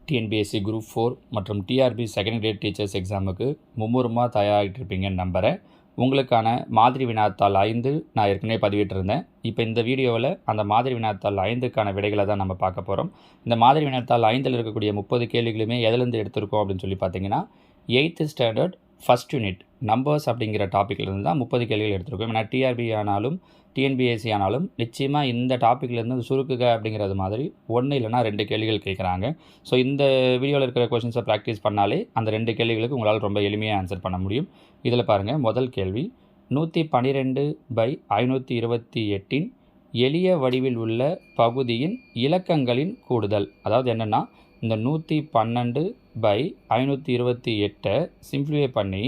TNPSC group 4 மற்றும் TRP second grade teachers எக்ஸாமுக்கு மும்முரமாக தயாராகிட்டு இருப்பீங்கன்னு நம்புகிறேன். உங்களுக்கான மாதிரி வினாத்தாள் 5 நான் ஏற்கனவே பதிவிட்டிருந்தேன். இப்போ இந்த வீடியோவில் அந்த மாதிரி வினாத்தாள் 5க்கான விடைகளை தான் நம்ம பார்க்க போகிறோம். இந்த மாதிரி வினாத்தாள் 5இல் இருக்கக்கூடிய 30 கேள்விகளுமே எதுலேருந்து எடுத்திருக்கோம் அப்படின்னு சொல்லி பார்த்தீங்கன்னா 8th standard first unit numbers அப்படிங்கிற டாப்பிக்லேருந்து தான் 30 கேள்விகள் எடுத்திருக்கோம். ஏன்னா டிஆர்பி ஆனாலும் டிஎன்பிஎஸ்சி ஆனாலும் நிச்சயமாக இந்த டாப்பிக்லேருந்து சுருக்குக அப்படிங்கிறது மாதிரி 1 இல்லைனா 2 கேள்விகள் கேட்குறாங்க. ஸோ இந்த வீடியோவில் இருக்கிற கொஷின்ஸை ப்ராக்டிஸ் பண்ணாலே அந்த 2 கேள்விகளுக்கு உங்களால் ரொம்ப எளிமையாக ஆன்சர் பண்ண முடியும். இதில் பாருங்கள், முதல் கேள்வி 112/528 எளிய வடிவில் உள்ள பகுதியின் இலக்கங்களின் கூடுதல். அதாவது என்னென்னா, இந்த 112/528 சிம்பிளிஃபை பண்ணி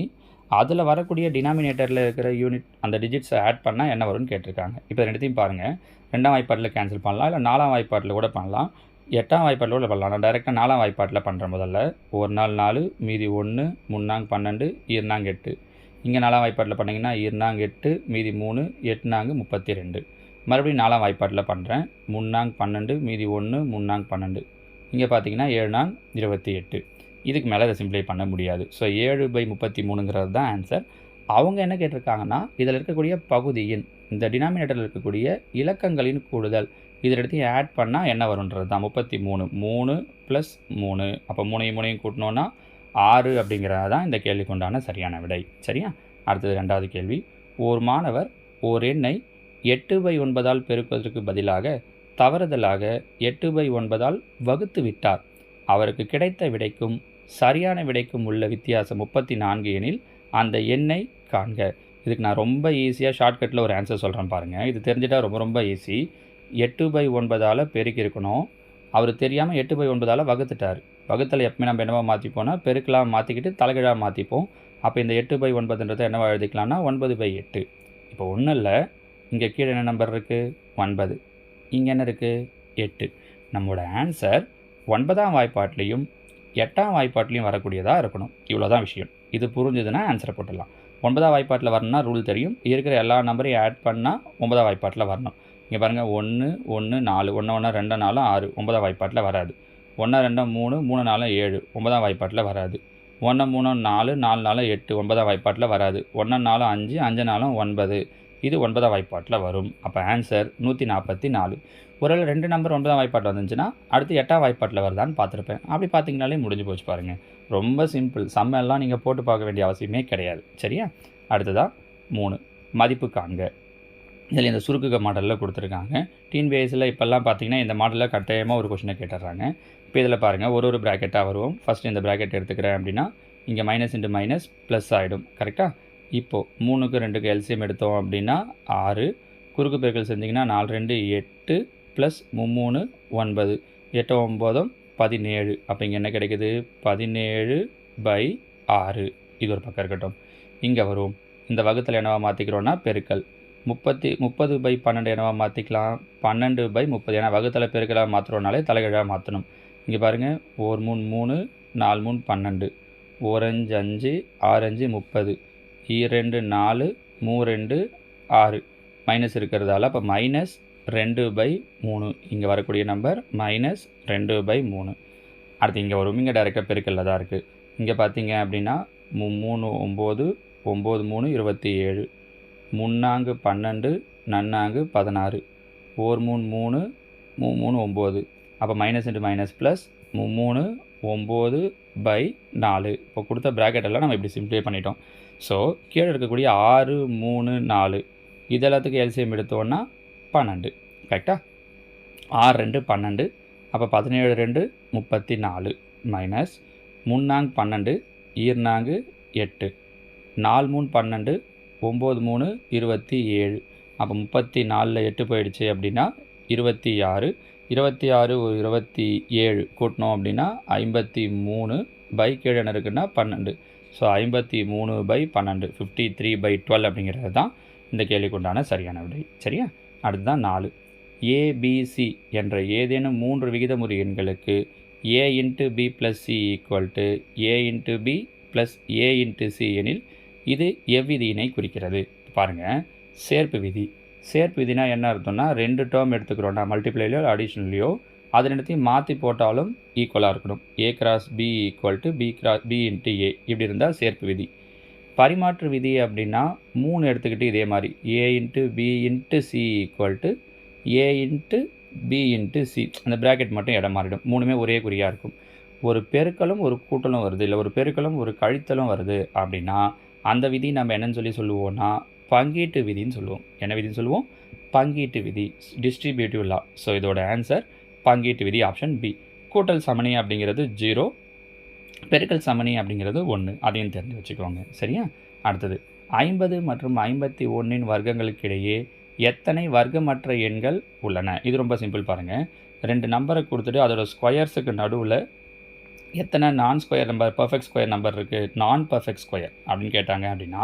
அதில் வரக்கூடிய டினாமினேட்டரில் இருக்கிற யூனிட் அந்த டிஜிட்ஸை ஆட் பண்ணால் என்ன வரும்னு கேட்டிருக்காங்க. இப்போ ரெண்டுத்தையும் பாருங்கள், 2ஆம் வாய்ப்பாட்டில் கேன்சல் பண்ணலாம், இல்லை 4ஆம் வாய்ப்பாட்டில் கூட பண்ணலாம், 8ஆம் வாய்ப்பாட்டில் கூட பண்ணலாம். நான் டைரெக்டாக 4ஆம் வாய்ப்பாட்டில் பண்ணுறேன். முதல்ல 1 நாள் 4, மீதி 1, 3 நாங் 12, 2 நாங் 8. இங்கே 4ஆம் வாய்ப்பாட்டில் பண்ணிங்கன்னா 2 நாங் 8, மீதி 3, 8 நாங் 32. மறுபடியும் 4ஆம் வாய்ப்பாட்டில் பண்ணுறேன். 3 நாங் 12, மீதி 1, 3 நாங் 12. இங்கே பார்த்தீங்கன்னா 7 நாங் 28. இதுக்கு மேலே இதை சிம்பிளை பண்ண முடியாது. ஸோ 7/33ங்கிறது தான் ஆன்சர். அவங்க என்ன கேட்டிருக்காங்கன்னா, இதில் இருக்கக்கூடிய பகுதியின் இந்த டினாமினேட்டரில் இருக்கக்கூடிய இலக்கங்களின் கூடுதல் இதில் எடுத்து ஆட் பண்ணால் என்ன வரும்ன்றது தான் 33. 3 + 3, அப்போ 3 கூட்டினோன்னா 6 அப்படிங்கிறது தான் இந்த கேள்விக்கு உண்டான சரியான விடை. சரியா? அடுத்தது 2வது கேள்வி. ஒரு மாணவர் ஓர் எண்ணை 8/9 பெருக்குவதற்கு பதிலாக தவறுதலாக 8/9 வகுத்து விட்டார். அவருக்கு கிடைத்த விடைக்கும் சரியான விடைக்கும் உள்ள வித்தியாசம் 34 எனில் அந்த எண்ணை காண்க. இதுக்கு நான் ரொம்ப ஈஸியாக ஷார்ட்கட்டில் ஒரு ஆன்சர் சொல்கிறேன் பாருங்கள். இது தெரிஞ்சிட்டால் ரொம்ப ஈஸி. 8/9 பெருக்கி இருக்கணும். அவர் தெரியாமல் 8/9 வகுத்துட்டார். வகுத்தல் எப்பவுமே நம்ம என்னவா மாற்றிப்போனா பெருக்கலாம் மாற்றிக்கிட்டு தலைகீழாக மாற்றிப்போம். அப்போ இந்த 8/9ன்றதை என்னவா எழுதிக்கலாம்னா 9/8. இப்போ ஒன்றும் இல்லை, இங்கே கீழே என்ன நம்பர் இருக்குது? 9. இங்கே என்ன இருக்குது? 8. நம்மளோட ஆன்சர் 9ஆம் வாய்ப்பாட்லேயும் 8ஆம் வாய்ப்பாட்லேயும் வரக்கூடியதாக இருக்கணும். இவ்வளோ தான் விஷயம். இது புரிஞ்சுதுன்னா ஆன்சரை போட்டுடலாம். 9ஆம் வாய்ப்பாட்டில் வரணும்னா ரூல் தெரியும். இருக்கிற எல்லா நம்பரையும் ஆட் பண்ணால் 9ஆம் வாய்ப்பாட்டில் வரணும். இங்கே பாருங்கள், 1 1 4, 1 1 2 4 6 9ஆம் வாய்ப்பாட்டில் வராது. 1 2 3 3 4 7 9ஆம் வாய்ப்பாட்டில் வராது. 1 3 4 4 4 8 9ஆம் வாய்ப்பாட்டில் வராது. 1 4 5 5 4 9 இது 9ஆம் வாய்ப்பாட்டில் வரும். அப்போ ஆன்சர் 144. ஒருவேளை 2 நம்பர் 9ஆம் வாய்ப்பாட்டில் வந்துச்சுன்னா அடுத்து 8ஆம் வாய்ப்பாட்டில் வருதான்னு பார்த்துருப்பேன். அப்படி பார்த்தீங்கனாலே முடிஞ்சு போச்சு பாருங்கள். ரொம்ப சிம்பிள். சம்மெல்லாம் நீங்கள் போட்டு பார்க்க வேண்டிய அவசியமே கிடையாது. சரியா? அடுத்ததாக 3 மதிப்பு காண்க. இதில் இந்த சுருக்குக மாடலில் கொடுத்துருக்காங்க. டிஎன்பிஎஸ்சியில் இப்போல்லாம் பார்த்தீங்கன்னா இந்த மாடலில் கட்டாயமாக ஒரு கொஷினை கேட்டுடுறாங்க. இப்போ இதில் பாருங்கள், ஒரு ப்ராக்கெட்டாக வருவோம். ஃபஸ்ட்டு இந்த ப்ராக்கெட் எடுத்துக்கிறேன் அப்படின்னா இங்கே மைனஸ் இன்ட்டு மைனஸ் ப்ளஸ் ஆகிடும். கரெக்டாக? இப்போது 3க்கு 2க்கு எல்சிஎம் எடுத்தோம் அப்படின்னா 6. குறுக்கு பெருக்கல் செஞ்சிங்கன்னா 4 2 8 ப்ளஸ் 3 9, 8 9 17. அப்போ இங்கே என்ன கிடைக்குது? 17/6. இது ஒரு பக்கம் இருக்கட்டும். இங்கே வரும். இந்த வகுத்தில் என்னவா மாற்றிக்கிறோன்னா பெருக்கல். 30/12 என்னவா மாற்றிக்கலாம்? 12/30. ஏன்னா வகுத்தில் பெருக்கலாக மாற்றுறோனாலே தலைகீழாக மாற்றணும். இங்கே பாருங்கள், 1 3 3 4 3 12, 1 5 5 6 5 30, 2 4 3 2 6 மைனஸ் இருக்கிறதால அப்போ -2/3. இங்கே வரக்கூடிய நம்பர் -2/3. அடுத்து இங்கே வரும். இங்கே டைரெக்டாக பெருக்கல்ல தான் இருக்குது. இங்கே பார்த்தீங்க அப்படின்னா 3 9 9 3 27, 3 நாங்கு 12 நன்னாங்கு 16, 1 3 3 3 9. அப்போ மைனஸ் இன்ட்டு மைனஸ் ப்ளஸ் 3 9/4. இப்போ கொடுத்த ப்ராக்கெட்டெல்லாம் நம்ம இப்படி சிம்பிளை பண்ணிட்டோம். ஸோ கீழே இருக்கக்கூடிய 6 3 4 இது எல்லாத்துக்கும் எல்சிஎம் எடுத்தோன்னா 12. கரெக்டாக? 6 2 12. அப்போ 17 2 34 மைனஸ் 3 நாங் 12 2 நாங்கு 8, 4 3 12 9 3 27. அப்போ 34ல் 8 போயிடுச்சு அப்படின்னா 26. 26 ஒரு 27 கூட்டினோம் அப்படின்னா 53 பை கீழே என்ன இருக்குன்னா 12. ஸோ 53/12 53/12 அப்படிங்கிறது தான் இந்த கேள்விக்கு உண்டான சரியான விடை. சரியா? அடுத்துதான் 4. ஏபிசி என்ற ஏதேனும் 3 விகிதமுறு எண்களுக்கு a × b + c = a × b + a × c எனில் இது எவ்விதியினை குறிக்கிறது? பாருங்கள், சேர்ப்பு விதி. சேர்ப்பு விதினா என்ன அர்த்தம்னா 2 டேர்ம் எடுத்துக்கிறோன்னா மல்டிப்ளைலையோ அடிஷனல்லையோ அது ரெண்டுத்தையும் மாற்றி போட்டாலும் ஈக்குவலாக இருக்கணும். A cross B equal to B into A இப்படி இருந்தால் சேர்ப்பு விதி. பரிமாற்று விதி அப்படின்னா 3 எடுத்துக்கிட்டு இதே மாதிரி A into B into C equal to A into B into C. அந்த ப்ராக்கெட் மட்டும் இடம் மாறிடும். 3மே ஒரே குறியாக இருக்கும். ஒரு பெருக்கலும் ஒரு கூட்டலும் வருது, இல்லை ஒரு பெருக்கலும் ஒரு கழித்தலும் வருது அப்படின்னா அந்த விதி நம்ம என்னன்னு சொல்லுவோம்னா பங்கீட்டு விதின்னு சொல்லுவோம். என்ன விதின்னு சொல்லுவோம்? பங்கீட்டு விதி, டிஸ்ட்ரிபியூட்டிவ் லா. ஸோ இதோட ஆன்சர் பங்கீட்டு விதி ஆப்ஷன் பி. கூட்டல் சமணி அப்படிங்கிறது 0, பெருக்கல் சமணி அப்படிங்கிறது 1. அதையும் தெரிஞ்சு வச்சுக்கோங்க. சரியா? அடுத்தது 50 மற்றும் 51 வர்க்கங்களுக்கிடையே எத்தனை வர்க்கமற்ற எண்கள் உள்ளன? இது ரொம்ப சிம்பிள் பாருங்கள். 2 நம்பரை கொடுத்துட்டு அதோட ஸ்கொயர்ஸுக்கு நடுவில் எத்தனை நான் square number, perfect square number இருக்குது, நான் பர்ஃபெக்ட் ஸ்கொயர் அப்படின்னு கேட்டாங்க அப்படின்னா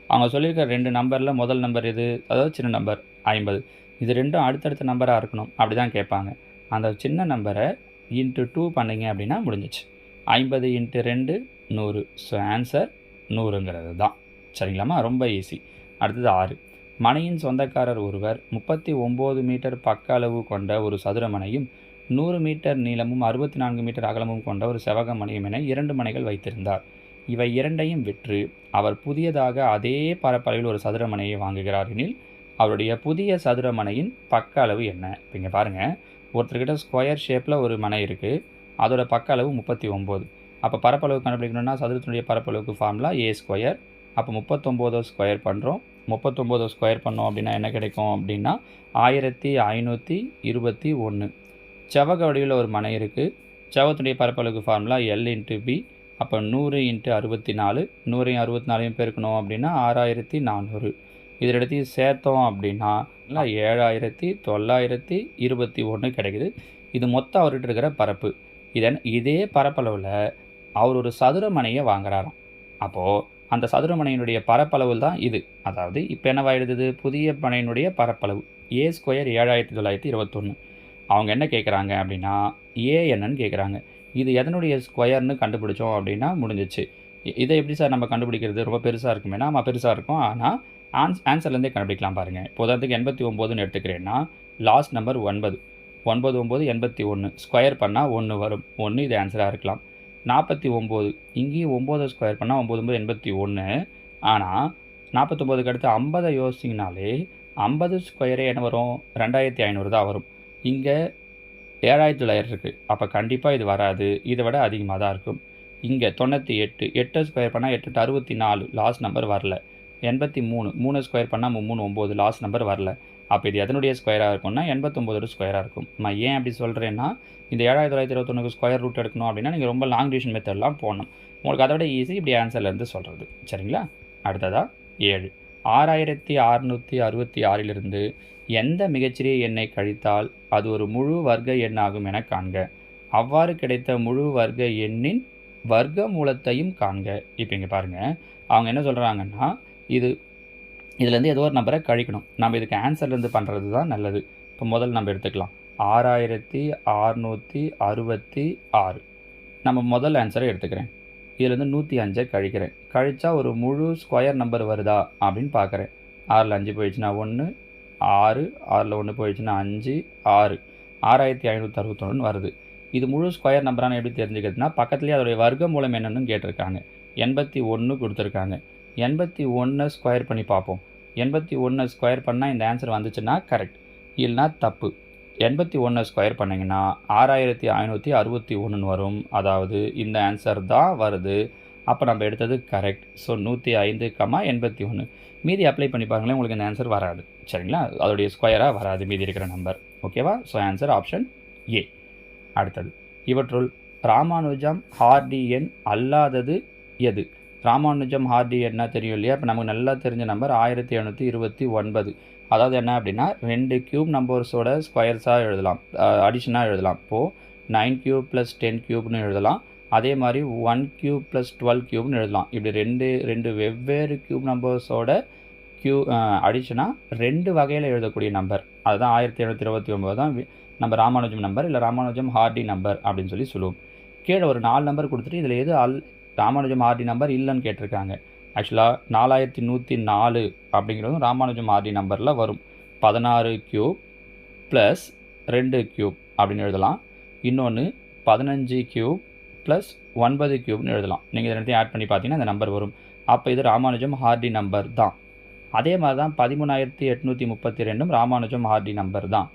அவங்க சொல்லியிருக்க 2 நம்பரில் முதல் நம்பர் எது? அதாவது சின்ன நம்பர் 50. இது ரெண்டும் அடுத்தடுத்த நம்பராக இருக்கணும் அப்படி தான் கேட்பாங்க. அந்த சின்ன நம்பரை இன்ட்டு 2 பண்ணிங்க அப்படின்னா முடிஞ்சிச்சு. 50 இன்ட்டு 2 100. ஸோ ஆன்சர் 100ங்கிறது தான். சரிங்களாம்மா? ரொம்ப ஈஸி. அடுத்தது 6. மனையின் சொந்தக்காரர் ஒருவர் 39 மீட்டர் பக்க அளவு கொண்ட ஒரு சதுர மனையும் 100 மீட்டர் நீளமும் 64 மீட்டர் அகலமும் கொண்ட ஒரு செவக மனையும் என 2 மனைகள் வைத்திருந்தார். இவை இரண்டையும் விற்று அவர் புதியதாக அதே பரப்பளவில் ஒரு சதுர மனையை வாங்குகிறார் எனில் அவருடைய புதிய சதுர மனையின் பக்க அளவு என்ன? இப்போ இங்கே பாருங்கள், ஒருத்தர்கிட்ட ஸ்கொயர் ஷேப்பில் ஒரு மனை இருக்குது, அதோட பக்க அளவு 39. அப்போ பரப்பளவு கண்டுபிடிக்கணும்னா சதுரத்தினுடைய பரப்பளவுக்கு ஃபார்முலா A ஸ்கொயர். அப்போ 39 ஸ்கொயர் பண்ணுறோம். 39 ஸ்கொயர் பண்ணோம் அப்படின்னா என்ன கிடைக்கும் அப்படின்னா 1521. செவக வடிவில் ஒரு மனை இருக்குது. செவகத்துடைய பரப்பளவுக்கு ஃபார்முலா L இன்ட்டு B. அப்போ 100 இன்ட்டு 64. 100ஐயும் 64ஐயும் பெருக்கணும் அப்படின்னா 6400. இது ரெண்டுத்தையும் சேர்த்தோம் அப்படின்னா 7921 கிடைக்குது. இது மொத்தம் அவர்கிட்ட இருக்கிற பரப்பு. இதே பரப்பளவில் அவர் ஒரு சதுர மனையை வாங்குறாராம். அப்போது அந்த சதுர மனையினுடைய பரப்பளவு தான் இது. அதாவது இப்போ என்னவாயிடுது? புதிய மனையினுடைய பரப்பளவு A ஸ்கொயர் 7921. அவங்க என்ன கேட்குறாங்க அப்படின்னா A என்னன்னு கேட்குறாங்க. இது எதனுடைய ஸ்கொயர்னு கண்டுபிடிச்சோம் அப்படின்னா முடிஞ்சிச்சு. இதை எப்படி சார் நம்ம கண்டுபிடிக்கிறது? ரொம்ப பெருசாக இருக்குமேனா? நம்ம பெருசாக இருக்கும், ஆனால் ஆன்சர்லேருந்தே கண்டுபிடிக்கலாம் பாருங்கள். இப்போ உதாரணத்துக்கு 89ன்னு எடுத்துக்கிறேன்னா லாஸ்ட் நம்பர் 9. 9 ஸ்கொயர் பண்ணால் 1 வரும். 1 இது ஆன்சராக இருக்கலாம். 49 இங்கேயும் 9 ஸ்கொயர் பண்ணால் 9 81. ஆனால் 49க்கு அடுத்து 50 யோசிச்சிங்கனாலே 50 ஸ்கொயரே என்ன வரும்? 2500 தான் வரும். இங்கே 7900 இருக்குது. அப்போ கண்டிப்பாக இது வராது, இதை விட அதிகமாக தான் இருக்கும். இங்கே 98. 8 ஸ்கொயர் பண்ணால் 8 64, லாஸ்ட் நம்பர் வரல. 83 3 ஸ்கொயர் பண்ணால் 3 9, லாஸ்ட் நம்பர் வரல. அப்போ இது எதனுடைய ஸ்கொயராக இருக்கும்னா 89 ஸ்கொயராக இருக்கும். நான் ஏன் அப்படி சொல்கிறேன்னா இந்த 7921 ஸ்கொயர் ரூட் எடுக்கணும் அப்படின்னா நீங்கள் ரொம்ப லாங் டிவிஷன் மெத்தட்லாம் போகணும். உங்களுக்கு அதை விட ஈஸி இப்படி ஆன்சர்லேருந்து சொல்கிறது. சரிங்களா? அடுத்ததாக 7. 6666 எந்த மிகச்சிறிய எண்ணை கழித்தால் அது ஒரு முழு வர்க்க எண்ணாகும் என காண்க. அவ்வாறு கிடைத்த முழு வர்க்க எண்ணின் வர்க்க மூலத்தையும் காண்க. இப்போ இங்கே பாருங்கள், அவங்க என்ன சொல்கிறாங்கன்னா இதுலேருந்து ஏதோ ஒரு நம்பரை கழிக்கணும். நம்ம இதுக்கு ஆன்சர்லேருந்து பண்ணுறது தான் நல்லது. இப்போ முதல் நம்ம எடுத்துக்கலாம் 6666. நம்ம முதல் ஆன்சரை எடுத்துக்கிறேன். இதுலேருந்து 105 கழிக்கிறேன். கழித்தா ஒரு முழு ஸ்கொயர் நம்பர் வருதா அப்படின்னு பார்க்குறேன். 6ல் 5 போயிடுச்சுன்னா 1, 6, 6ல் 1 போயிடுச்சுன்னா 5, 6, 6561 வருது. இது முழு ஸ்கொயர் நம்பரானு எப்படி தெரிஞ்சுக்கிறதுனா பக்கத்துலேயே அதோடைய வர்க்க மூலம் என்னென்னு கேட்டிருக்காங்க. 81 கொடுத்துருக்காங்க. 81 ஸ்கொயர் பண்ணி பார்ப்போம். 81 ஸ்கொயர் பண்ணால் இந்த ஆன்சர் வந்துச்சுன்னா கரெக்ட், இல்லைனா தப்பு. 81 ஸ்கொயர் பண்ணிங்கன்னா 6561 வரும். அதாவது இந்த ஆன்சர் தான் வருது. அப்போ நம்ம எடுத்தது கரெக்ட். ஸோ 105, 81. மீதி அப்ளை பண்ணி பாருங்களேன், உங்களுக்கு இந்த ஆன்சர் வராது. சரிங்களா? அதோடைய ஸ்கொயராக வராது மீதி இருக்கிற நம்பர். ஓகேவா? ஸோ ஆன்சர் ஆப்ஷன் ஏ. அடுத்தது, இவற்றுள் ராமானுஜம் ஹார்டி எண் அல்லாதது எது? ராமானுஜம் ஹார்டி எண்ணா தெரியும் இல்லையா? இப்போ நமக்கு நல்லா தெரிஞ்ச நம்பர் 1729. அதாவது என்ன அப்படின்னா 2 கியூப் நம்பர்ஸோட ஸ்கொயர்ஸாக எழுதலாம், அடிஷனாக எழுதலாம். இப்போது 9 கியூப் + 10 கியூப்னு எழுதலாம். அதே மாதிரி 1 கியூப் + 12 கியூப்னு எழுதலாம். இப்படி ரெண்டு வெவ்வேறு கியூப் நம்பர்ஸோட அடிஷனாக 2 வகையில் எழுதக்கூடிய நம்பர் அதுதான் 1729 தான் நம்ம ராமானுஜம் நம்பர், இல்லை ராமானுஜம் ஹார்டி நம்பர் அப்படின்னு சொல்லுவோம். கீழே ஒரு 4 நம்பர் கொடுத்துட்டு இதில் எது ராமானுஜம் ஹார்டி நம்பர் இல்லைன்னு கேட்டிருக்காங்க. ஆக்சுவலாக 4104 அப்படிங்கிறதும் ராமானுஜம் ஹார்டி நம்பரில் வரும். 16 கியூப் + 2 கியூப் அப்படின்னு எழுதலாம். இன்னொன்று 15 கியூப் ப்ளஸ் 9 கியூப்னு எழுதலாம். நீங்கள் ரெண்டையும் ஆட் பண்ணி பார்த்தீங்கன்னா அந்த நம்பர் வரும். அப்போ இது ராமானுஜம் ஹார்டி நம்பர் தான். அதே மாதிரி தான் 13,832 ராமானுஜம் ஹார்டி நம்பர் தான்.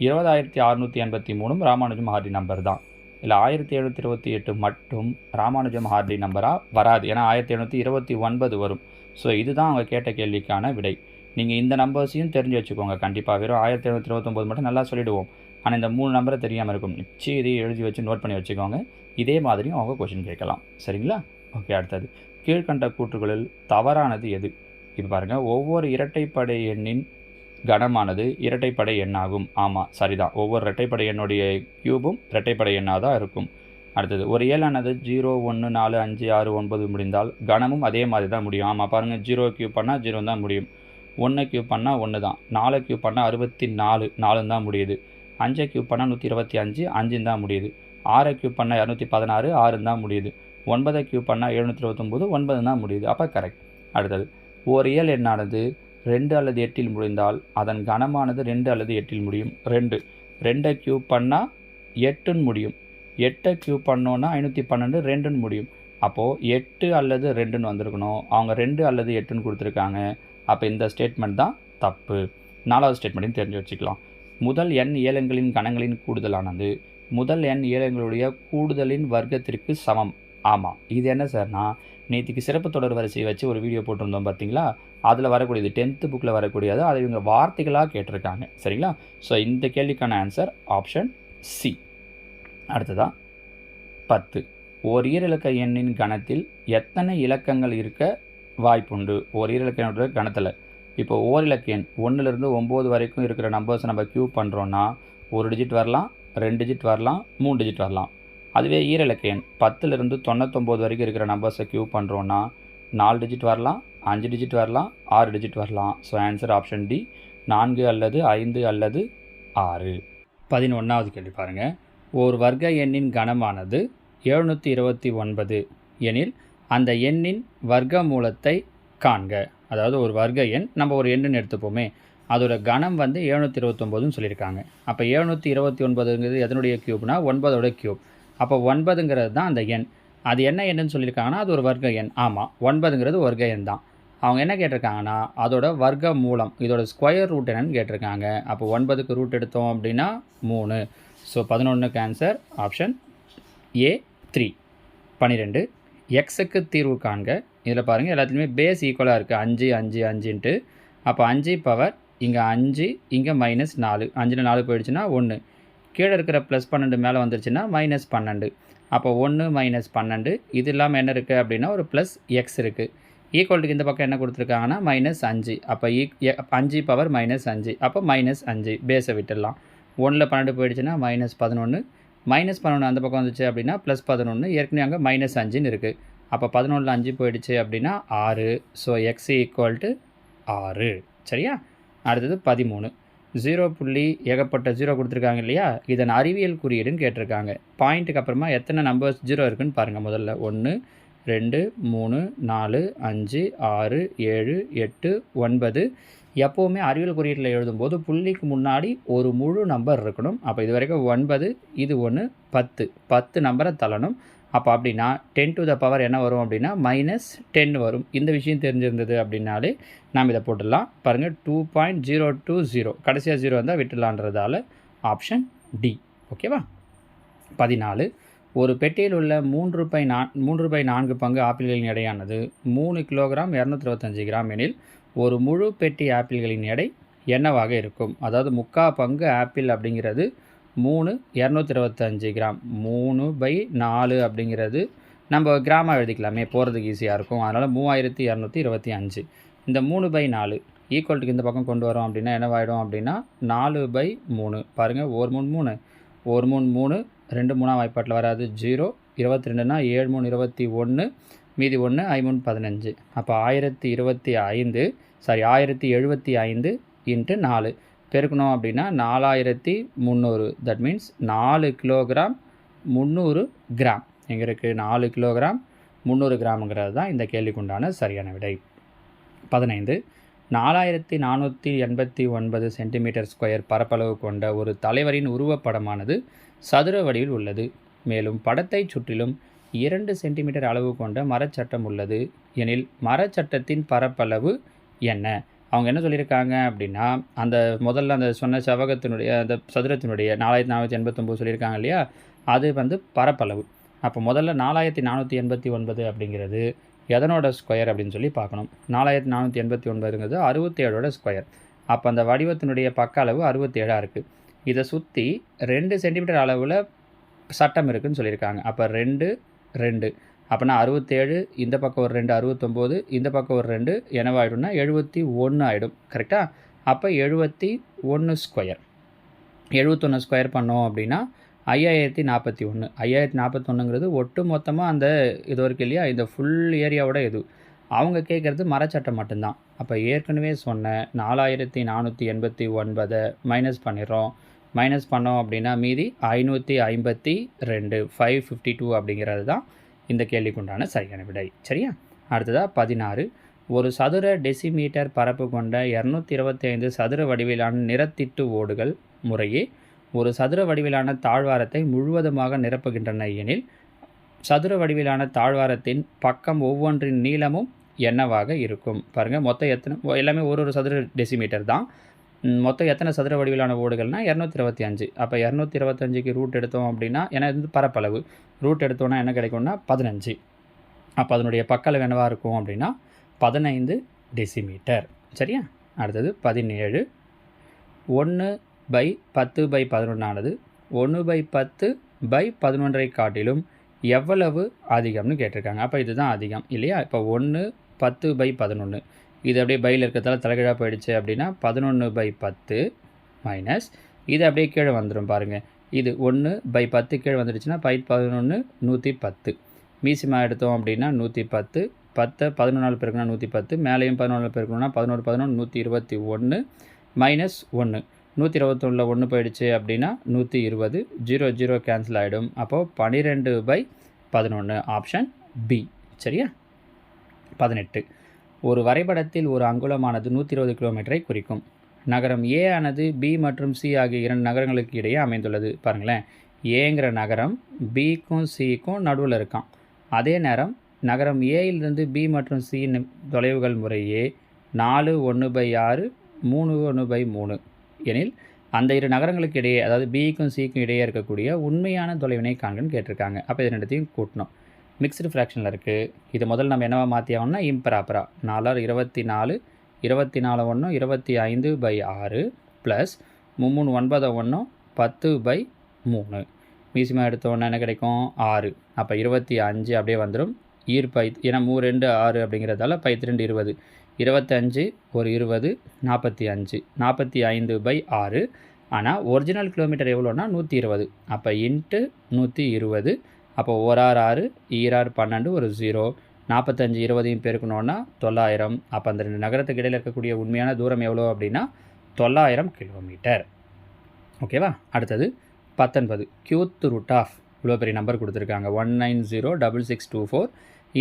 20,683 ராமானுஜம் ஹார்டி நம்பர் தான். இல்லை 1728 மட்டும் ராமானுஜம் ஹார்டி நம்பராக வராது. ஏன்னா 1729 வரும். ஸோ இதுதான் அவங்க கேட்ட கேள்விக்கான விடை. நீங்கள் இந்த நம்பர்ஸையும் தெரிஞ்சு வச்சுக்கோங்க. கண்டிப்பாக வெறும் 1729 மட்டும் நல்லா சொல்லிவிடுவோம். ஆனால் இந்த 3 நம்பரை தெரியாமல் இருக்கும். நிச்சயம் இதையும் எழுதி வச்சு நோட் பண்ணி வச்சுக்கோங்க. இதே மாதிரியும் அவங்க கொஷின் கேட்கலாம். சரிங்களா? ஓகே, அடுத்தது கீழ்கண்ட கூற்றுகளில் தவறானது எது? இப்போ பாருங்கள், ஒவ்வொரு இரட்டைப்படை எண்ணின் கணமானது இரட்டைப்படை எண்ணாகும். ஆமாம், சரிதான். ஒவ்வொரு இரட்டைப்படை எண்ணுடைய கியூபும் இரட்டைப்படை எண்ணாக தான் இருக்கும். அடுத்தது ஒரு ஏழானது 0, 1, 4, 5, 6, 9 முடிந்தால் கணமும் அதே மாதிரி தான் முடியும். ஆமாம், பாருங்கள், 0 கியூப் பண்ணால் 0 தான் முடியும். 1 கியூப் பண்ணால் 1 தான். 4 கியூப் பண்ணால் 64, 4 தான் முடியுது. 5 கியூப் பண்ணால் 125, 5 தான் முடியுது. 6 கியூப் பண்ணால் 216, 6 தான் முடியுது. 9 கியூப் பண்ணால் 729, 9 தான் முடியுது. அப்போ கரெக்ட். அடுத்தது ஒரு இயல் எண்ணானது 2 அல்லது 8 முடிந்தால் அதன் கணமானது 2 அல்லது 8 முடியும். 2 2 கியூப் பண்ணால் 8 முடியும். 8 கியூப் பண்ணோன்னா 512, 2 முடியும். அப்போது 8 அல்லது 2 வந்திருக்கணும். அவங்க 2 அல்லது 8 கொடுத்துருக்காங்க. அப்போ இந்த ஸ்டேட்மெண்ட் தான் தப்பு. 4வது ஸ்டேட்மெண்ட்டையும் தெரிஞ்சு வச்சுக்கலாம். முதல் n ஏலங்களின் கணங்களின் கூடுதலானது முதல் n ஏலங்களுடைய கூடுதலின் வர்க்கத்திற்கு சமம். ஆமாம், இது என்ன சார்னா, நேற்றுக்கு சிறப்பு தொடர் வரிசையை வச்சு ஒரு வீடியோ போட்டிருந்தோம் பார்த்தீங்களா? அதில் வரக்கூடியது 10th புக்கில் வரக்கூடியது. அதை இவங்க வார்த்தைகளாக கேட்டிருக்காங்க. சரிங்களா? ஸோ இந்த கேள்விக்கான ஆன்சர் ஆப்ஷன் சி. அடுத்ததான் 10. ஓர் ஈரிலக்க எண்ணின் கணத்தில் எத்தனை இலக்கங்கள் இருக்க வாய்ப்புண்டு? ஓர் ஈரிலக்க எண்ணோட கணத்தில் இப்போ ஓரிலக்க எண் 1லேருந்து 9 வரைக்கும் இருக்கிற நம்பர்ஸ் நம்ம கியூப் பண்ணுறோன்னா 1 டிஜிட் வரலாம், 2 டிஜிட் வரலாம், 3 டிஜிட் வரலாம். அதுவே ஈரிலக்க எண் 10லேருந்து 99 வரைக்கும் இருக்கிற நம்பர்ஸை கியூப் பண்ணுறோன்னா 4 டிஜிட் வரலாம், 5 டிஜிட் வரலாம், 6 டிஜிட் வரலாம். ஸோ ஆன்சர் ஆப்ஷன் டி, 4 அல்லது 5 அல்லது 6. 11வது கேள்வி பாருங்கள். ஓர் வர்க்க எண்ணின் கணமானது 729 எனில் அந்த எண்ணின் வர்க்க மூலத்தை காண்க. அதாவது ஒரு வர்க்க எண் நம்ம ஒரு எண்ணுன்னு எடுத்துப்போமே, அதோட கணம் 729ன்னு சொல்லியிருக்காங்க. அப்போ 729ங்கிறது எதனுடைய கியூப்னா 9ஓட கியூப். அப்போ 9ங்கிறது தான் அந்த எண். அது என்ன எண்ணுன்னு சொல்லியிருக்காங்கன்னா அது ஒரு வர்க்க எண். ஆமாம், 9ங்கிறது வர்க்க எண் தான். அவங்க என்ன கேட்டிருக்காங்கன்னா அதோட வர்க்க மூலம், இதோட ஸ்கொயர் ரூட் என்னன்னு கேட்டிருக்காங்க. அப்போ 9க்கு ரூட் எடுத்தோம் அப்படின்னா 3. ஸோ 11க்கு ஆன்சர் ஆப்ஷன் ஏ 3. 12. எக்ஸுக்கு தீர்வு காண்க. இதில் பாருங்கள், எல்லாத்துலேயுமே பேஸ் ஈக்குவலாக இருக்குது. 5 5 5ன்ட்டு. அப்போ 5 பவர் இங்கே 5, இங்கே -4. 5ல் 4 போயிடுச்சுன்னா 1. கீழே இருக்கிற +12 மேலே வந்துருச்சுன்னா -12. அப்போ 1 -12. இது இல்லாமல் என்ன இருக்குது அப்படின்னா ஒரு ப்ளஸ் எக்ஸ் இருக்குது. ஈக்குவல்ட்டுக்கு இந்த பக்கம் என்ன கொடுத்துருக்காங்கன்னா -5. அப்போ 5 பவர் -5. அப்போ -5 பேஸை விட்டுடலாம். 1ல் 12 போயிடுச்சுன்னா -11. -11 அந்த பக்கம் வந்துச்சு அப்படின்னா +11. ஏற்கனவே அங்கே -5ன்னு இருக்குது. அப்போ 11ல் 5 போயிடுச்சு அப்படின்னா 6. So X equal to 6. சரியா? அடுத்தது 13. 0 புள்ளி ஏகப்பட்ட 0 கொடுத்துருக்காங்க இல்லையா? இதன் அறிவியல் குறியீடுன்னு கேட்டிருக்காங்க. பாயிண்ட்டுக்கு அப்புறமா எத்தனை நம்பர்ஸ் 0 இருக்குன்னு பாருங்கள். முதல்ல 1, 2, 3, 4, 5, 6, 7, 8, 9. எப்போவுமே அறிவியல் குறியீட்டில் எழுதும்போது புள்ளிக்கு முன்னாடி ஒரு முழு நம்பர் இருக்கணும். அப்போ இது வரைக்கும் 9, இது 1, 10 நம்பரை தள்ளணும். அப்போ அப்படின்னா 10 to the power என்ன வரும் அப்படின்னா -10 வரும். இந்த விஷயம் தெரிஞ்சிருந்தது அப்படின்னாலே நாம் இதை போட்டுடலாம். பாருங்கள், 2.020 கடைசியாக 0 வந்தால் விட்டுலான்றதால ஆப்ஷன் டி. ஓகேவா? 14. ஒரு பெட்டியில் உள்ள 3/4 பங்கு ஆப்பிள்களின் எடையானது 3 கிலோகிராம் 225 கிராம் எனில் ஒரு முழு பெட்டி ஆப்பிள்களின் எடை என்னவாக இருக்கும்? அதாவது 3/4 பங்கு ஆப்பிள் அப்படிங்கிறது 3 225 கிராம். 3/4 அப்படிங்கிறது நம்ம கிராமாக எழுதிக்கலாமே, போகிறதுக்கு ஈஸியாக இருக்கும். அதனால் 3225. இந்த 3/4 ஈக்குவல்ட்டுக்கு இந்த பக்கம் கொண்டு வரோம் அப்படின்னா என்னவாயிடும் அப்படின்னா 4/3. பாருங்கள், 1 3 3, 1 3 3, 2 3 வாய்ப்பாட்டில் வராது 0. 22னா 7 3 21, மீதி 1 5 3 15. அப்போ 1075 × 4 பெருக்கணும் அப்படின்னா 4300. That means 4 kilogram 300 gram. எங்கே இருக்குது? 4 கிலோகிராம் 300 கிராமுங்கிறது தான் இந்த கேள்விக்குண்டான சரியான விடை. 15. 4489 சென்டிமீட்டர் ஸ்கொயர் பரப்பளவு கொண்ட ஒரு தலைவரின் உருவப்படமானது சதுர வடிவில் உள்ளது. மேலும் படத்தை சுற்றிலும் 2 சென்டிமீட்டர் அளவு கொண்ட மரச்சட்டம் உள்ளது எனில் மரச்சட்டத்தின் பரப்பளவு என்ன? அவங்க என்ன சொல்லியிருக்காங்க அப்படின்னா, அந்த முதல்ல அந்த சொன்ன செவ்வகத்தினுடைய அந்த சதுரத்தினுடைய 4489 சொல்லியிருக்காங்க இல்லையா, அது வந்து பரப்பளவு. அப்போ முதல்ல 4489 அப்படிங்கிறது எதனோட ஸ்கொயர் அப்படின்னு சொல்லி பார்க்கணும். 4489ங்கிறது 67ஓட ஸ்கொயர். அப்போ அந்த வடிவத்தினுடைய பக்க அளவு 67ஆக இருக்குது. இதை சுற்றி 2 சென்டிமீட்டர் அளவில் சட்டம் இருக்குதுன்னு சொல்லியிருக்காங்க. அப்போ 2 2 அப்போனா 67, இந்த பக்கம் ஒரு 2 69, இந்த பக்கம் ஒரு 2 என்னவாயிடும்னா 71 ஆகிடும். கரெக்டாக? அப்போ 71 ஸ்கொயர். 71 ஸ்கொயர் பண்ணோம் அப்படின்னா 5041. 5041ங்கிறது ஒட்டு மொத்தமாக அந்த இது இருக்குது இல்லையா, இந்த ஃபுல் ஏரியாவோட இது. அவங்க கேட்குறது மரச்சட்டம் மட்டும்தான். அப்போ ஏற்கனவே சொன்ன 4489 மைனஸ் பண்ணிடுறோம். மைனஸ் பண்ணோம் அப்படின்னா மீதி 552, 552 அப்படிங்கிறது தான் இந்த கேள்விக்குண்டான சரியான விடை. சரியா? அடுத்ததாக 16. ஒரு சதுர டெசிமீட்டர் பரப்பு கொண்ட 225 சதுர வடிவிலான நிறத்திட்டு ஓடுகள் முறையே ஒரு சதுர வடிவிலான தாழ்வாரத்தை முழுவதுமாக நிரப்புகின்றன எனில் சதுர வடிவிலான தாழ்வாரத்தின் பக்கம் ஒவ்வொன்றின் நீளமும் என்னவாக இருக்கும்? பாருங்கள், மொத்தம் எத்தனை, எல்லாமே ஒரு சதுர டெசிமீட்டர் தான். மொத்தம் எத்தனை சதுர வடிவிலான ஓடுகள்னால் 225. அப்போ 225க்கு ரூட் எடுத்தோம் அப்படின்னா, ஏன்னா இது பரப்பளவு, ரூட் எடுத்தோன்னா என்ன கிடைக்கும்னா 15. அப்போ அதனுடைய பக்களவு என்னவாக இருக்கும் அப்படின்னா 15 டெசிமீட்டர். சரியா? அடுத்தது 17. 1/10/11 ஆனது 1/10/11 காட்டிலும் எவ்வளவு அதிகம்னு கேட்டிருக்காங்க. அப்போ இதுதான் அதிகம் இல்லையா? இப்போ 1/10/11 இது அப்படியே பையில் இருக்கிறதால தலைகீழாக போயிடுச்சு அப்படின்னா 11/10 மைனஸ் இது அப்படியே கீழே வந்துடும். பாருங்கள், இது 1/10 கீழே வந்துடுச்சுன்னா 11 110. மீசிமா எடுத்தோம் அப்படின்னா 110, 10 11 பெருக்கணும் 110, மேலேயும் 11 பெருக்கணும்னா 11 11 121 மைனஸ் 1. 121 1 போயிடுச்சு அப்படின்னா 120. 0 0 கேன்சல் ஆகிடும். அப்போது 12/11 ஆப்ஷன் பி. சரியா? 18. ஒரு வரைபடத்தில் ஒரு அங்குலமானது 120 கிலோமீட்டரை குறிக்கும். நகரம் ஏ ஆனது பி மற்றும் சி ஆகிய 2 நகரங்களுக்கு இடையே அமைந்துள்ளது. பாருங்களேன், ஏங்கிற நகரம் பிக்கும் சிக்கும் நடுவில் இருக்கான். அதே நேரம் நகரம் ஏயிலிருந்து பி மற்றும் சி தொலைவுகள் முறையே 4 1/6 3 1/3 எனில் அந்த 2 நகரங்களுக்கு இடையே, அதாவது பிக்கும் சிக்கும் இடையே இருக்கக்கூடிய உண்மையான தொலைவினை காண்கன்னு கேட்டிருக்காங்க. அப்போ இது ரெண்டுத்தையும் கூட்டணும். மிக்ஸ்டு ஃப்ராக்ஷனில் இருக்குது. இது முதல்ல நம்ம என்னவா மாற்றி ஆகணும்னா இம்பராப்பரா 4 24 24 1 25/6 ப்ளஸ் 3 9 1 10/3 மீசிமா எடுத்தோன்னா என்ன கிடைக்கும் 6. அப்போ 25 அப்படியே வந்துடும். ஈர்ப்பை ஏன்னா 3 2 6 அப்படிங்கிறதால 2 20, 25 ஒரு 20 45, 45/6. ஆனால் ஒரிஜினல் கிலோமீட்டர் எவ்வளோன்னா 120. அப்போ இன்ட்டு 120. அப்போ 1 6 6 ஈரார் 12 ஒரு 0, 45 20 பெருக்கணுன்னா 900. அப்போ அந்த 2 நகரத்துக்கு இடையில் இருக்கக்கூடிய உண்மையான தூரம் எவ்வளோ அப்படின்னா 900 கிலோமீட்டர். ஓகேவா? அடுத்தது 19. கியூத் ரூட் ஆஃப் இவ்வளோ பெரிய நம்பர் கொடுத்துருக்காங்க 1906624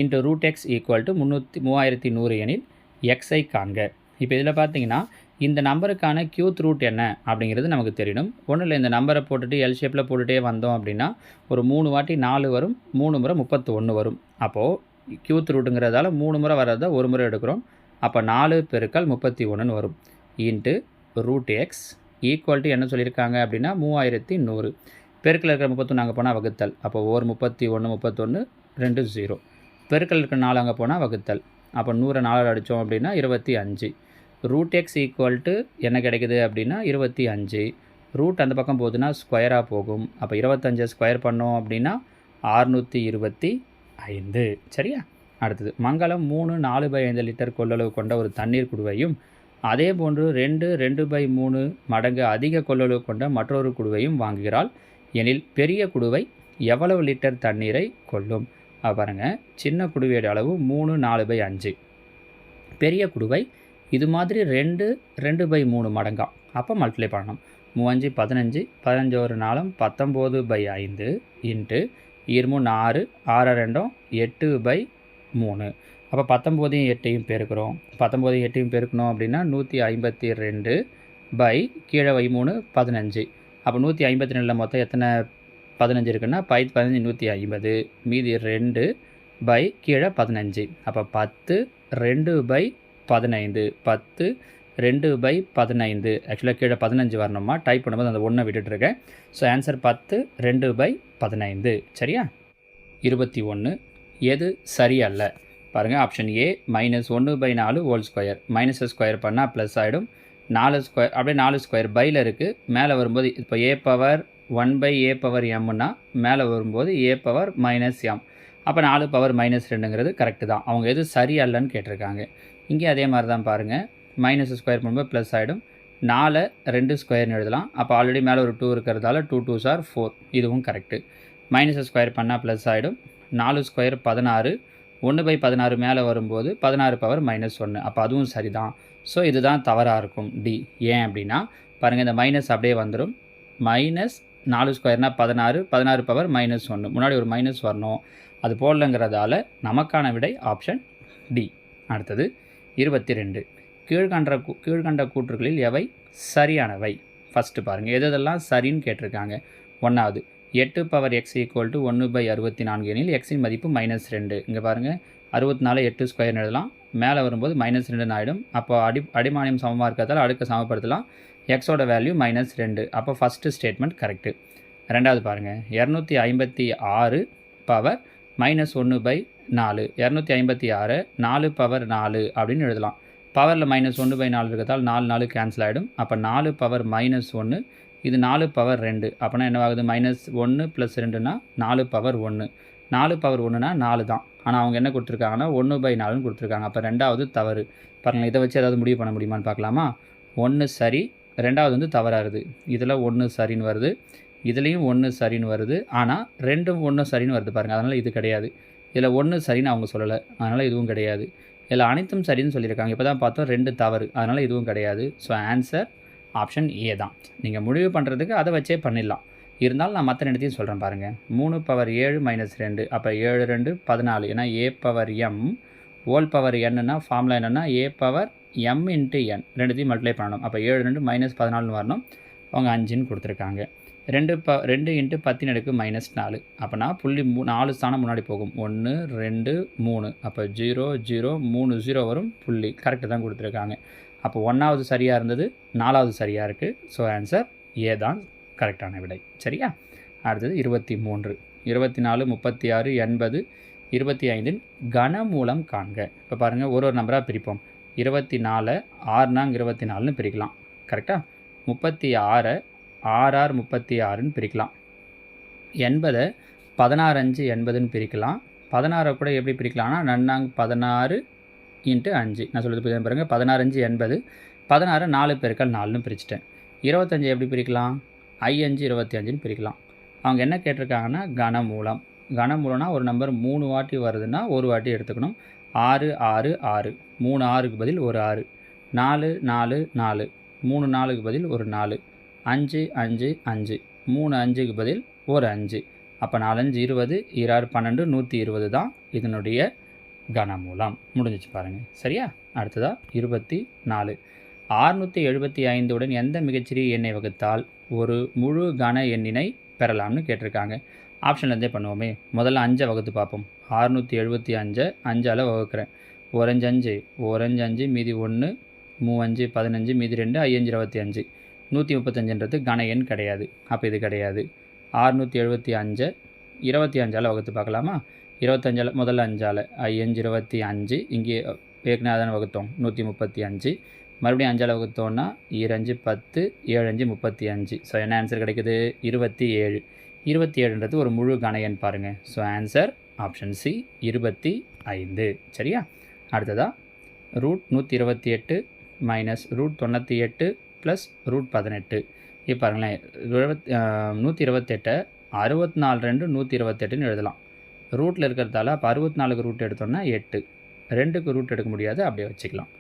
into root x equal to 3100 எனில் எக்ஸை காண்க. இப்போ இதில் பார்த்தீங்கன்னா இந்த நம்பருக்கான கியூத் ரூட் என்ன அப்படிங்கிறது நமக்கு தெரியணும். ஒன்றும் இல்லை, இந்த நம்பரை போட்டுட்டு எல் ஷேப்பில் போட்டுகிட்டே வந்தோம் அப்படின்னா ஒரு 3 வாட்டி 4 வரும், 3 முறை 31 வரும். அப்போது கியூத் ரூட்டுங்கிறதால 3 முறை வர்றதை ஒரு முறை எடுக்கிறோம். அப்போ 4 பெருக்கல் 31 வரும். Into root x equal to என்ன சொல்லியிருக்காங்க அப்படின்னா 3100. பெருக்கில் இருக்கிற 31 அங்கே போனால் வகுத்தல். அப்போ 31 31 2 0. பெருக்கில் இருக்கிற 4 அங்கே போனால் வகுத்தல். அப்போ 100 4 அடித்தோம் அப்படின்னா 25. ரூட் எக்ஸ் ஈக்குவல் டு என்ன கிடைக்குது அப்படின்னா 25. ரூட் அந்த பக்கம் போகுதுன்னா ஸ்கொயராக போகும். அப்போ 25 ஸ்கொயர் பண்ணோம் அப்படின்னா 625. சரியா? அடுத்தது மங்களம் 3 4/5 லிட்டர் கொள்ளளவு கொண்ட ஒரு தண்ணீர் குடுவையும் அதே போன்று 2 2/3 மடங்கு அதிக கொள்ளளவு கொண்ட மற்றொரு குடுவையும் வாங்குகிறாள் எனில் பெரிய குடுவை எவ்வளவு லிட்டர் தண்ணீரை கொள்ளும்? பாருங்கள், சின்ன குடுவையோட அளவு 3 4/5. பெரிய குடுவை இது மாதிரி 2 2/3 மடங்காம். அப்போ மல்டிப்ளை பண்ணணும். 3 5 15 ஒரு 4 19/5 இன்ட்டு 2 6 6 2 8/3. அப்போ 19 8 பெருக்கிறோம். 19 8 பெருக்கணும் அப்படின்னா 152 கீழே 3 15. அப்போ 152 மொத்தம் எத்தனை 15 இருக்குன்னா 15 150, மீதி 2 பை கீழே 15. அப்போ 10 2 பை 15, 10 2 பை 15. ஆக்சுவலாக கீழே 15 வரணுமா, டைப் பண்ணும்போது அந்த 1 விட்டுட்டுருக்கேன். So answer 10 2 by 15. சரியா? 21 எது சரியல்ல? பாருங்கள், ஆப்ஷன் ஏ -1/4 ஹோல் ஸ்கொயர். மைனஸை ஸ்கொயர் பண்ணால் ப்ளஸ் ஆகிடும். 4 ஸ்கொயர் அப்படியே 4 ஸ்கொயர் பையில் இருக்குது. மேலே வரும்போது இப்போ ஏ பவர் 1/a பவர் எம்னா மேலே வரும்போது a பவர் -m. அப்போ 4 பவர் -2ங்கிறது கரெக்டு தான். அவங்க எது சரி அல்லன்னு கேட்டிருக்காங்க. இங்கே அதே மாதிரி தான் பாருங்கள், மைனஸ் ஸ்கொயர் பண்ணும்போது ப்ளஸ் ஆகிடும். 4 2 ஸ்கொயர்னு எழுதலாம். அப்போ ஆல்ரெடி மேலே ஒரு 2 இருக்கிறதால 2 2s are 4. இதுவும் கரெக்டு. மைனஸ் ஸ்கொயர் பண்ணால் ப்ளஸ் ஆகிடும். 4 ஸ்கொயர் 16, 1/16 மேலே வரும்போது 16 பவர் -1. அப்போ அதுவும் சரி தான். ஸோ இதுதான் தவறாக இருக்கும், டி. ஏன் அப்படின்னா பாருங்கள், இந்த மைனஸ் அப்படியே வந்துடும். -4 ஸ்கொயர்னால் 16, 16 பவர் -1. முன்னாடி ஒரு மைனஸ் வரணும், அது போடலங்கிறதால நமக்கான விடை ஆப்ஷன் டி. அடுத்தது 22. கீழ்கண்ட கூற்றுகளில் எவை சரியானவை? ஃபஸ்ட்டு பாருங்கள், எதெல்லாம் சரின்னு கேட்டிருக்காங்க. 1வது 8 பவர் x = 1/64 எனில் எக்ஸின் மதிப்பு -2. இங்கே பாருங்கள், 64 8 ஸ்கொயர்னு எழுதலாம். மேலே வரும்போது -2 ஆகிடும். அப்போ அடிமானியம் சமமாக இருக்கிறதால அடுக்க சமப்படுத்தலாம். எக்ஸோட வேல்யூ -2. அப்போ ஃபஸ்ட்டு ஸ்டேட்மெண்ட் கரெக்டு. ரெண்டாவது பாருங்கள், 256 பவர் -1/4. 256 4 பவர் 4 அப்படின்னு எழுதலாம். பவரில் -1/4 இருக்கிறதால் 4 4 கேன்சல் ஆகிடும். அப்போ 4 பவர் -1, இது 4 பவர் 2. அப்போனா என்னவாகுது, -1 + 2னா 4 பவர் 1. 4 பவர் 1னா 4 தான். ஆனால் அவங்க என்ன கொடுத்துருக்காங்கன்னா 1/4ன்னு கொடுத்துருக்காங்க. அப்போ ரெண்டாவது தவறு. பாருங்கள், இதை வச்சு ஏதாவது முடிவு பண்ண முடியுமான்னு பார்க்கலாமா? 1 சரி, ரெண்டாவது வந்து தவறாகுது. இதில் 1 சரின்னு வருது, இதுலேயும் 1 சரின்னு வருது. ஆனால் 2ம் 1 சரின்னு வருது பாருங்கள். அதனால் இது கிடையாது. இதில் 1 சரின்னு அவங்க சொல்லலை, அதனால் இதுவும் கிடையாது. இதில் அனைத்தும் சரின்னு சொல்லியிருக்காங்க. இப்போ தான் பார்த்தோம் 2 தவறு, அதனால் இதுவும் கிடையாது. ஸோ ஆன்சர் ஆப்ஷன் ஏ தான். நீங்கள் முடிவு பண்ணுறதுக்கு அதை வச்சே பண்ணிடலாம். இருந்தாலும் நான் மற்ற இடத்தையும் சொல்கிறேன் பாருங்கள். 3 பவர் 7 -2. அப்போ 7 2 14. ஏன்னா a power m whole power என்னன்னா ஃபார்முலா என்னென்னா a பவர் m × n. ரெண்டுத்தையும் மல்டிப்ளை பண்ணணும். அப்போ 7 2 -14ன்னு வரணும். அவங்க 5ன்னு கொடுத்துருக்காங்க. 2 × 10⁻⁻4. அப்போனா புள்ளி 4 ஸ்தானம் முன்னாடி போகும். 1 2 3. அப்போ 0 0 3 0 வரும். புள்ளி கரெக்டு தான் கொடுத்துருக்காங்க. அப்போ 1வது சரியாக இருந்தது, 4வது சரியாக இருக்குது. ஸோ ஆன்சர் ஏ தான் கரெக்டான விடை. சரியா? அடுத்தது 23. 24 36 80 25 கனமூலம் காண்க. இப்போ பாருங்கள், ஒரு நம்பராக பிரிப்போம். 24 6 24ன்னு பிரிக்கலாம். கரெக்டாக? 36 6 36ன்னு பிரிக்கலாம். 80 16 5 80ன்னு பிரிக்கலாம். 16 கூட எப்படி பிரிக்கலாம்னா 16 × 5. நான் சொல்கிறது புரியுது பாருங்கள். 16 5 80. 16 4 × 4ன்னு பிரிச்சுட்டேன். 25 எப்படி பிரிக்கலாம்? 5 25ன்னு பிரிக்கலாம். அவங்க என்ன கேட்டிருக்காங்கன்னா கனமூலம். கனமூலம்னா ஒரு நம்பர் 3 வாட்டி வருதுன்னா ஒரு வாட்டி எடுத்துக்கணும். 6 6 6. 3 6க்கு பதில் ஒரு 6. 4 4 4. 3 4க்கு பதில் ஒரு 4. 5 5 5. 3 5க்கு பதில் ஒரு 5. அப்போ 4 5 20, 2 12 120 தான் இதனுடைய கனமூலம். முடிஞ்சிச்சு பாருங்கள். சரியா? அடுத்ததாக 24. 675 உடன் எந்த மிகச்சிறிய எண்ணை வகுத்தால் ஒரு முழு கன எண்ணினை பெறலாம்னு கேட்டிருக்காங்க. ஆப்ஷன்லேருந்தே பண்ணுவோமே. முதல்ல 5 வகுத்து பார்ப்போம். 675 5ஆல் வகுக்கிறேன். 1 5 5, 1 5 5, மீதி 1, 3 5 15, மீதி 2, 5 25. 135ன்றது கன எண் கிடையாது. அப்போ இது கிடையாது. 675 25ஆல் வகுத்து பார்க்கலாமா? 25ஆல் முதல்ல 5ஆல் 5 25. இங்கே ஏற்கனவே அதான வகுத்தோம் 135. மறுபடியும் 5ஆல் வகுத்தோன்னா 2 5 10, 7 5 35. ஸோ என்ன ஆன்சர் கிடைக்குது? 27. 27ன்றது ஒரு முழு கன எண் பாருங்கள். So answer option C 25. சரியா? அடுத்ததாக √128 -√98 + √18. இப்போ பாருங்களேன், 128 64 2 128ன்னு எழுதலாம். ரூட்டில் இருக்கிறதால அப்போ 64க்கு ரூட் எடுத்தோம்னா 8. 2க்கு ரூட் எடுக்க முடியாது, அப்படியே வச்சுக்கலாம்.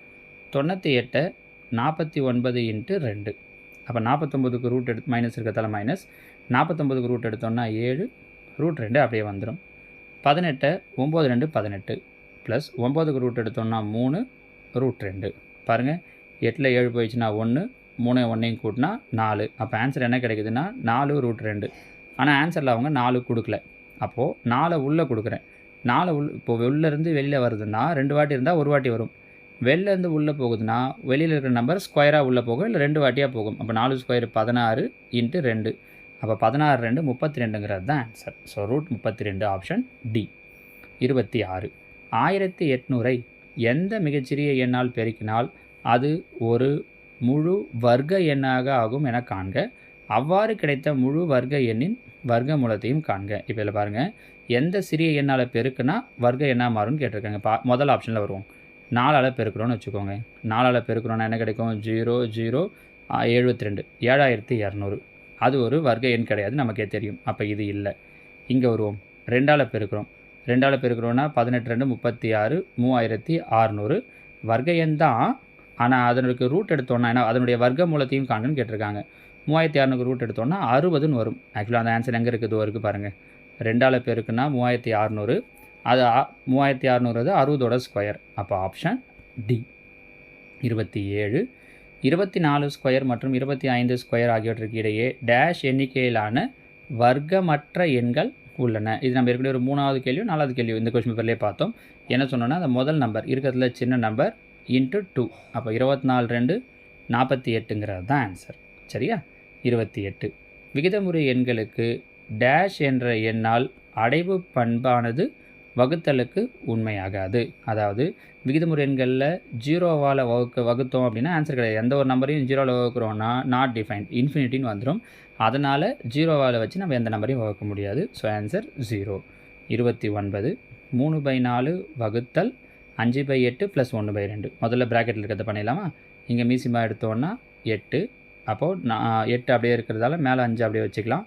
98 49 × 2. அப்போ 49க்கு ரூட் எடுத்து மைனஸ் இருக்கிறதால மைனஸ். 49க்கு ரூட் எடுத்தோம்னா 7, √2 அப்படியே வந்துடும். 18 9 2 18 ப்ளஸ் 9க்கு ரூட் எடுத்தோம்னா 3, √2. பாருங்கள், 8ல் 7 போயிடுச்சுன்னா 1, 3 1 கூட்டினா 4. அப்போ ஆன்சர் என்ன கிடைக்குதுன்னா 4 √2. ஆனால் ஆன்சரில் அவங்க 4 கொடுக்கல. அப்போது 4 உள்ளே கொடுக்குறேன். 4 இப்போ உள்ளேருந்து வெளியில் வருதுன்னா 2 வாட்டி இருந்தால் 1 வாட்டி வரும். வெளிலேருந்து உள்ளே போகுதுன்னா வெளியில் இருக்கிற நம்பர் ஸ்கொயராக உள்ளே போகும், இல்லை 2 வாட்டியாக போகும். அப்போ 4 ஸ்கொயர் 16 × 2. அப்போ 16 2 32ங்கிறது தான் ஆன்சர். So √32 option D. 26. 1800ஐ எந்த மிகச்சிறிய எண்ணால் பெருக்கினால் அது ஒரு முழு வர்க்க எண்ணாக ஆகும் என காண்க. அவ்வாறு கிடைத்த முழு வர்க்க எண்ணின் வர்க்க மூலத்தையும் காண்க. இப்போ இதில் பாருங்கள், எந்த சிறிய எண்ணால் பெருக்குனா வர்க்க எண்ணாக மாறும்னு கேட்டிருக்காங்க. முதல் ஆப்ஷனில் வருவோம். 4ஆல் பெருக்கிறோன்னு வச்சுக்கோங்க. 4ஆல் பெருக்கிறோன்னா என்ன கிடைக்கும்? 0 0 72 7200. அது ஒரு வர்க்க எண் கிடையாது, நமக்கே தெரியும். அப்போ இது இல்லை. இங்கே வருவோம். 2ஆல் பெருக்கிறோம். 2ஆல் பெருக்கிறோன்னா 18 2 36 3600 வர்க்க எண் தான். ஆனால் அதனுக்கு ரூட் எடுத்தோன்னா ஏன்னா அதனுடைய வர்க்க மூலத்தையும் காண்கன்னு கேட்டிருக்காங்க. 3600 ரூட் எடுத்தோன்னா 60ன்னு வரும். ஆக்சுவலாக அந்த ஆன்சர் எங்கே இருக்குது? இருக்குது பாருங்கள். 2ஆல் பெருக்குன்னா 3600, அது 3600 60ஓட ஸ்கொயர். அப்போ ஆப்ஷன் டி. 27. 24 ஸ்கொயர் மற்றும் 25 ஸ்கொயர் ஆகியவற்றுக்கு இடையே டேஷ் எண்ணிக்கையிலான வர்க்கமற்ற எண்கள் உள்ளன. இது நம்ம ஏற்கனவே ஒரு 3வது கேள்வியோ 4வது கேள்வியோ இந்த கொஸ்டின் பேப்பர்லேயே பார்த்தோம். என்ன சொன்னோன்னா, அந்த முதல் நம்பர் இருக்கிறதுல சின்ன நம்பர் × 2. அப்போ 24 2 48ங்கிறது தான் ஆன்சர். சரியா? 28. விகிதமுறை எண்களுக்கு டேஷ் என்ற எண்ணால் அடைவு பண்பானது வகுத்தலுக்கு உண்மையாகாது. அதாவது விகிதமுறை எண்களில் 0வால் வகுத்தோம் அப்படின்னா ஆன்சர் கிடையாது. எந்த ஒரு நம்பரையும் 0வால் வகுக்கிறோன்னா நாட் டிஃபைன்ட், இன்ஃபினிட்டின்னு வந்துடும். அதனால் 0வால் வச்சு நம்ம எந்த நம்பரையும் வகுக்க முடியாது. So answer 0. 29. 3/4 வகுத்தல் 5/8 + 1/2. முதல்ல ப்ராக்கெட்டில் இருக்கிறத பண்ணிடலாமா? இங்கே மீசிமா எடுத்தோன்னா 8. அப்போது 8 அப்படியே இருக்கிறதால மேலே 5 அப்படியே வச்சுக்கலாம்.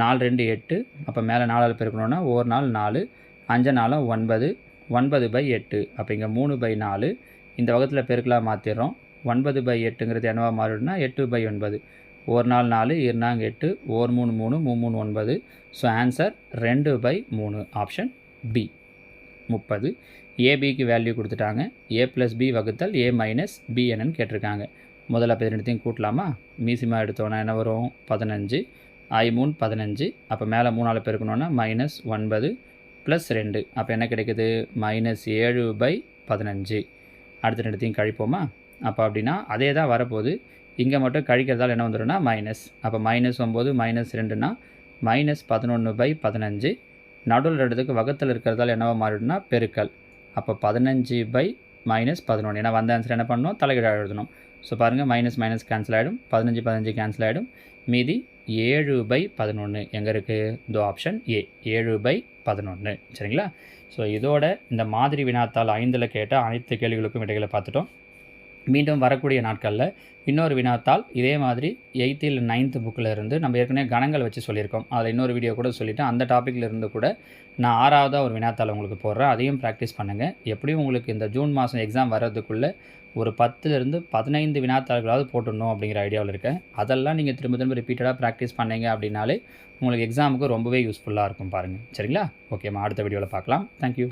4 2 8. அப்போ மேலே 4ஆல் பெருக்கணுன்னா 1 4 4, 5 4 9, 9/8. அப்போ இங்கே 3/4 இந்த வகுத்தில் பெருக்கலாக மாற்றிடுறோம். 9/8ங்கிறது என்னவா மாறிடும்னா 8/9. 1 4 4, 2 4 8, 1 3 3, 3 3 9. So answer 2/3 option B. 30. ஏபிக்கு வேல்யூ கொடுத்துட்டாங்க. a + b வகுத்தல் a - b என்னன்னு கேட்டிருக்காங்க. முதல்ல இப்போ ரெண்டுத்தையும் கூட்டலாமா? மீசிமா எடுத்தோன்னா என்ன வரும்? 15. I 3 15. அப்போ மேலே 3ஆல் பெருக்கணுன்னா -9 + 2. அப்போ என்ன கிடைக்குது? -7/15. அடுத்த ரெண்டுத்தையும் கழிப்போமா? அப்போ அப்படின்னா அதே தான் வரப்போகுது. இங்கே மட்டும் கழிக்கிறதால என்ன வந்துடும்னா மைனஸ். அப்போ -9 -2னா -11/15. நடுவில் ரெண்டுத்துக்கு வகுத்தல் இருக்கிறதால என்னவா மாறிடும்னா பெருக்கல். அப்போ 15/-11. ஏன்னா வந்த ஆன்சர் என்ன பண்ணணும்? தலைகீழாக எழுதணும். ஸோ பாருங்கள், மைனஸ் கேன்சல் ஆகிடும். 15 கேன்சல் ஆகிடும். மீதி 7/11 எங்கே இருக்குது? இந்த ஆப்ஷன் ஏ, 7/11. சரிங்களா? ஸோ இதோட இந்த மாதிரி வினாத்தாள் 5ல் கேட்ட அனைத்து கேள்விகளுக்கும் விடைகளை பார்த்துட்டோம். மீண்டும் வரக்கூடிய நாட்களில் இன்னொரு வினாத்தாள் இதே மாதிரி 8th இல்லை 9th புக்கில் இருந்து நம்ம ஏற்கனவே கணங்கள் வச்சு சொல்லியிருக்கோம். அதில் இன்னொரு வீடியோ கூட சொல்லிவிட்டு அந்த டாப்பிக்கில் இருந்து கூட நான் 6வதாக ஒரு வினாத்தாள் உங்களுக்கு போடுறேன். அதையும் ப்ராக்டிஸ் பண்ணுங்கள். எப்படியும் உங்களுக்கு இந்த ஜூன் மாதம் எக்ஸாம் வர்றதுக்குள்ளே ஒரு 10லேருந்து 15 வினாத்தாள்களாவது போட்டுடணும் அப்படிங்கிற ஐடியாவில் இருக்கேன். அதெல்லாம் நீங்கள் திரும்ப ரிப்பீட்டடாக ப்ராக்டிஸ் பண்ணீங்க அப்படின்னாலே உங்களுக்கு எக்ஸாமுக்கு ரொம்பவே யூஸ்ஃபுல்லாக இருக்கும் பாருங்கள். சரிங்களா? ஓகேம்மா, அடுத்த வீடியோவில் பார்க்கலாம். தேங்க்யூ.